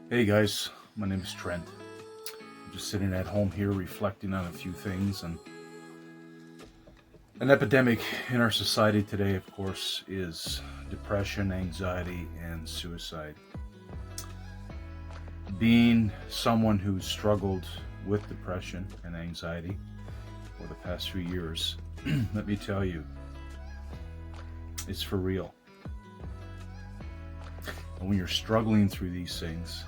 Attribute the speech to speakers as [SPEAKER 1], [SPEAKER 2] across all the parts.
[SPEAKER 1] Hey guys, my name is Trent. I'm just sitting at home here reflecting on a few things, and an epidemic in our society today, of course, is depression, anxiety, and suicide. Being someone who's struggled with depression and anxiety for the past few years, let me tell you, it's for real. And when you're struggling through these things,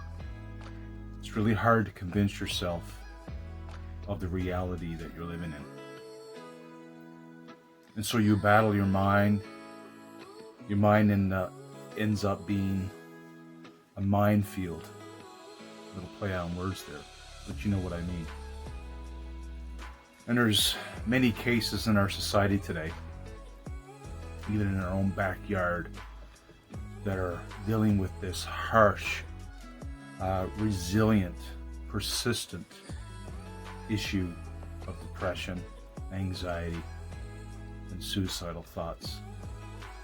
[SPEAKER 1] it's really hard to convince yourself of the reality that you're living in. And so you battle your mind. Your mind ends up being a minefield. A little play on words there, but you know what I mean. And there's many cases in our society today, even in our own backyard, that are dealing with this harsh, resilient, persistent issue of depression, anxiety, and suicidal thoughts,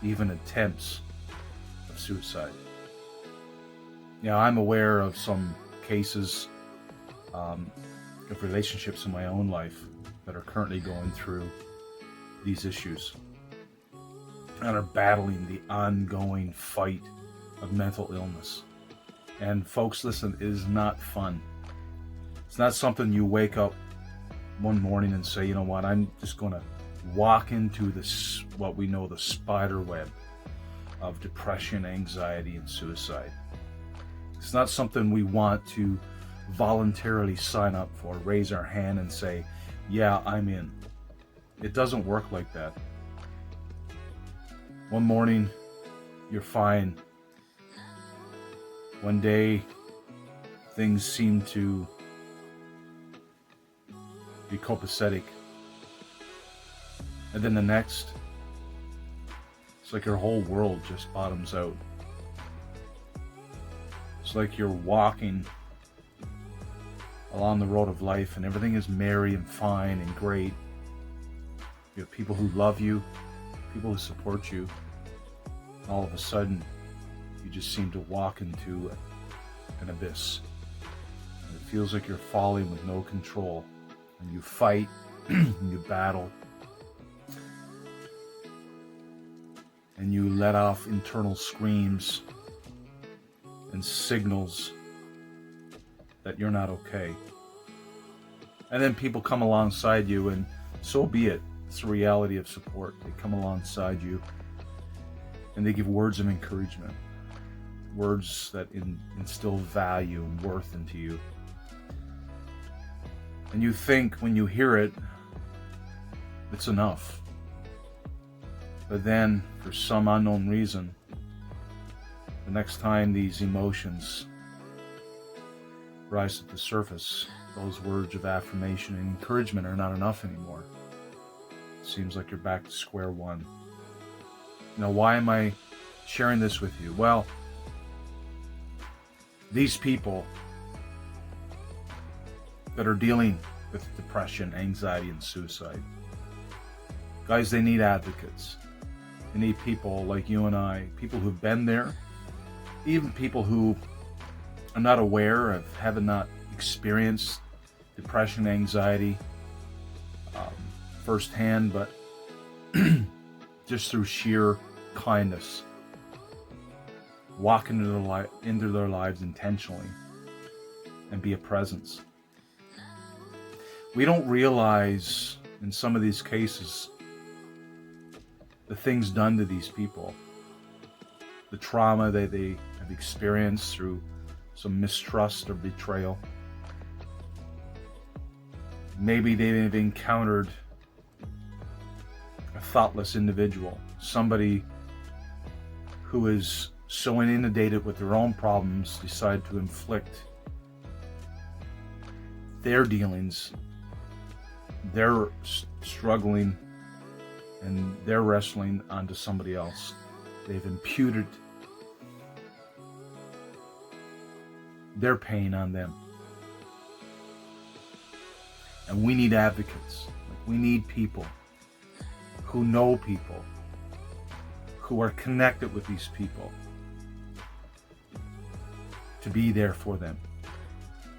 [SPEAKER 1] even attempts of suicide. Now, I'm aware of some cases of relationships in my own life that are currently going through these issues and are battling the ongoing fight of mental illness. And folks, listen, it is not fun. It's not something you wake up one morning and say, you know what, I'm just going to walk into this, what we know, the spider web of depression, anxiety, and suicide. It's not something we want to voluntarily sign up for, raise our hand and say, yeah, I'm in. It doesn't work like that. One morning, you're fine. One day, things seem to be copacetic. And then the next, it's like your whole world just bottoms out. It's like you're walking along the road of life and everything is merry and fine and great. You have people who love you, people who support you. And all of a sudden, you just seem to walk into an abyss. And it feels like you're falling with no control. And you fight, and you battle, and you let off internal screams and signals that you're not okay. And then people come alongside you, and so be it. It's the reality of support. They come alongside you and they give words of encouragement, words that instill value and worth into you. And you think when you hear it, it's enough. But then, for some unknown reason, the next time these emotions rise to the surface, those words of affirmation and encouragement are not enough anymore. It seems like you're back to square one. Now, why am I sharing this with you? Well, these people that are dealing with depression, anxiety, and suicide, guys, they need advocates. They need people like you and I, people who've been there, even people who are not aware of, have not experienced depression, anxiety firsthand, but just through sheer kindness, walk into their lives intentionally and be a presence. We don't realize in some of these cases the things done to these people, the trauma that they have experienced through some mistrust or betrayal. Maybe they've encountered a thoughtless individual, somebody who is so inundated with their own problems, decide to inflict their dealings, their struggling, and their wrestling onto somebody else. They've imputed their pain on them. And we need advocates. We need people who know people, who are connected with these people, to be there for them.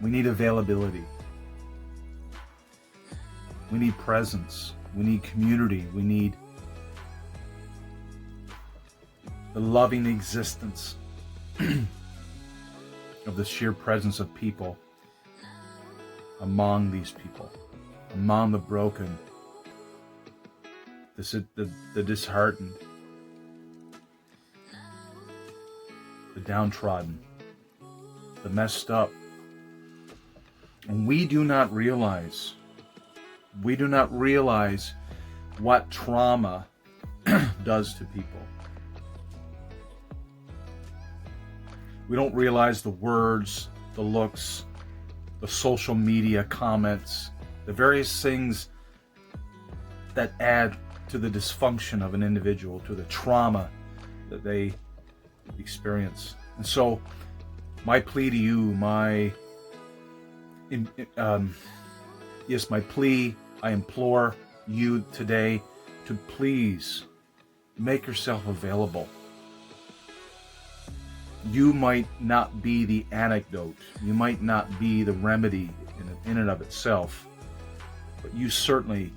[SPEAKER 1] We need availability. We need presence. We need community. We need the loving existence of the sheer presence of people among these people, among the broken, the disheartened, the downtrodden, the messed up. And we do not realize what trauma does to people. We don't realize the words, the looks, the social media comments, the various things that add to the dysfunction of an individual, to the trauma that they experience. And so my plea to you, my plea, I implore you today to please make yourself available. You might not be the antidote, you might not be the remedy in and of itself, but you certainly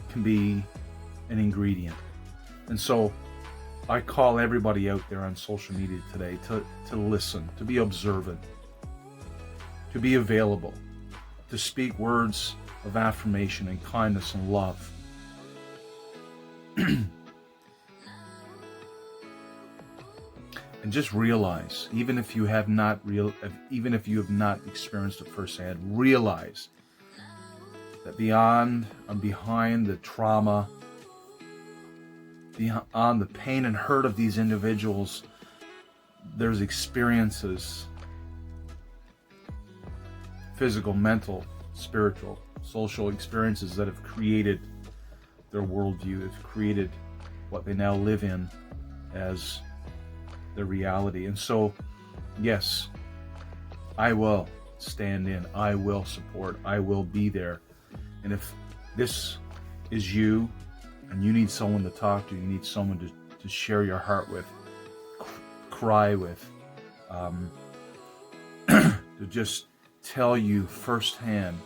[SPEAKER 1] can be an ingredient. And so I call everybody out there on social media today to listen, to be observant, to be available, to speak words of affirmation and kindness and love. And just realize, even if you have not experienced it firsthand, realize that beyond and behind the trauma, beyond the pain and hurt of these individuals, there's experiences, physical, mental, spiritual, social experiences that have created their worldview, have created what they now live in as their reality. And so, yes, I will stand in, I will support, I will be there. And if this is you and you need someone to talk to, you need someone to share your heart with, cry with, to just tell you firsthand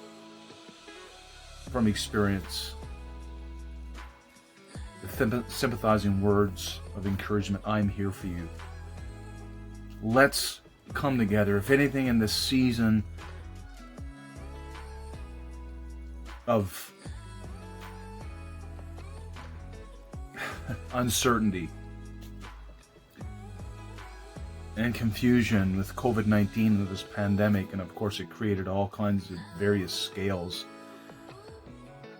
[SPEAKER 1] from experience the sympathizing words of encouragement, I'm here for you. Let's come together. If anything, in this season of uncertainty and confusion with COVID-19 and this pandemic, and of course it created all kinds of various scales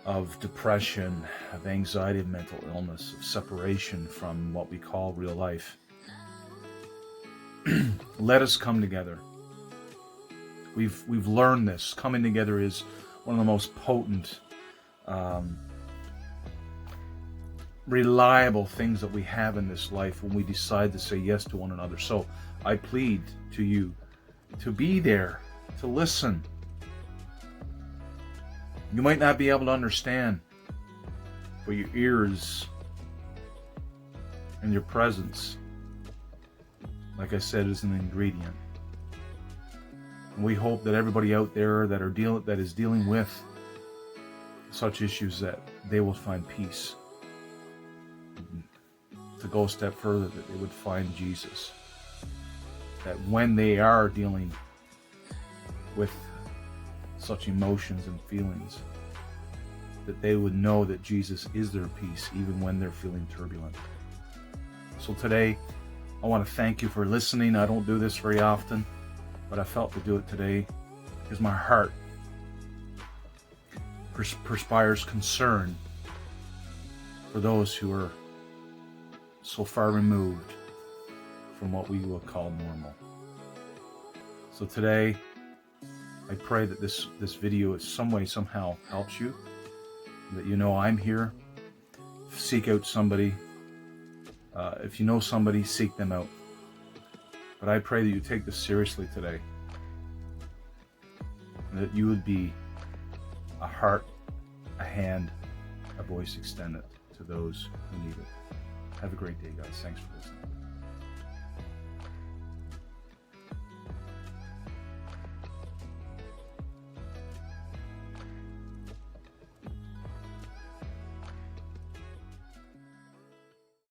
[SPEAKER 1] of depression, of anxiety, of mental illness, of separation from what we call real life. Let us come together. We've learned this. Coming together is one of the most potent, reliable things that we have in this life when we decide to say yes to one another. So I plead to you to be there, to listen. You might not be able to understand, but your ears and your presence, like I said, is an ingredient. And we hope that everybody out there that is dealing with such issues, that they will find peace. To go a step further, that they would find Jesus. That when they are dealing with such emotions and feelings, that they would know that Jesus is their peace, even when they're feeling turbulent. So today, I want to thank you for listening. I don't do this very often, but I felt to do it today because my heart perspires concern for those who are so far removed from what we will call normal. So today, I pray that this video in some way, somehow helps you, that you know I'm here. Seek out somebody. If you know somebody, seek them out. But I pray that you take this seriously today, and that you would be a heart, a hand, a voice extended to those who need it. Have a great day, guys. Thanks for listening.